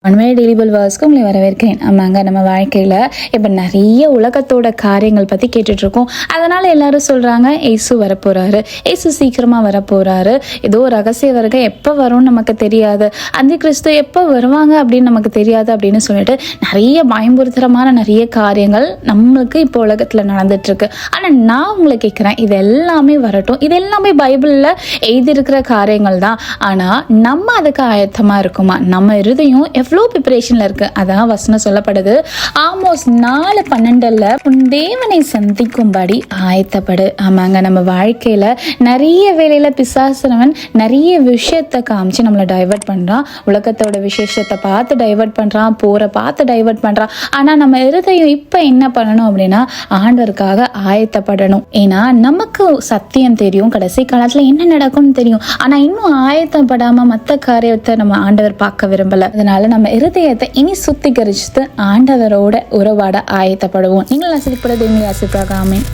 உண்மையை டெலிபிள் வாஸ்க்கு உங்களை வரவேற்கிறேன். ஆமாங்க, நம்ம வாழ்க்கையில் இப்போ நிறைய உலகத்தோட காரியங்கள் பற்றி கேட்டுட்ருக்கோம். அதனால் எல்லாரும் சொல்கிறாங்க ஏசு வரப்போகிறாரு, ஏசு சீக்கிரமாக வரப்போகிறாரு, ஏதோ ரகசிய வருகை எப்போ வரும்னு நமக்கு தெரியாது, அந்த கிறிஸ்து எப்போ வருவாங்க அப்படின்னு நமக்கு தெரியாது அப்படின்னு சொல்லிட்டு நிறைய பயம்புறுத்தரமான நிறைய காரியங்கள் நம்மளுக்கு இப்போ உலகத்தில் நடந்துட்டுருக்கு. ஆனால் நான் உங்களை கேட்குறேன், இது எல்லாமே வரட்டும், இது எல்லாமே பைபிளில் எழுதியிருக்கிற காரியங்கள் தான். ஆனால் நம்ம அதுக்கு ஆயத்தமாக இருக்குமா? நம்ம இருதயம் எவ்வளோ ப்ரிப்பரேஷனில் இருக்குது. அதான் வசனம் சொல்லப்படுது, ஆமோஸ் 4:12 உன் தேவனை சந்திக்கும்படி ஆயத்தப்படு. ஆமாங்க, நம்ம வாழ்க்கையில் நிறைய வேலையில் பிசாசுனவன் நிறைய விஷயத்தை காமிச்சு நம்மளை டைவர்ட் பண்ணுறான். உலகத்தோட விசேஷத்தை பார்த்து டைவர்ட் பண்ணுறான், போரை பார்த்து டைவர்ட் பண்ணுறான். ஆனால் நம்ம இருதயம் இப்போ என்ன பண்ணணும் அப்படின்னா ஆண்டவருக்காக ஆயத்தப்படணும். ஏன்னா நமக்கு சத்தியம் தெரியும், கடைசி காலத்தில் என்ன நடக்கும்னு தெரியும். ஆனால் இன்னும் ஆயத்தப்படாமல் மற்ற காரியத்தை நம்ம ஆண்டவர் பார்க்க விரும்பலை. அதனால நம்ம இருதயத்தை இனி சுத்திகரிச்சுட்டு ஆண்டவரோட உறவாட ஆயத்தப்படுவோம். நீங்கள் ஆசிரியப்பட தேவனை ஆசிரியப்பாக. ஆமென்.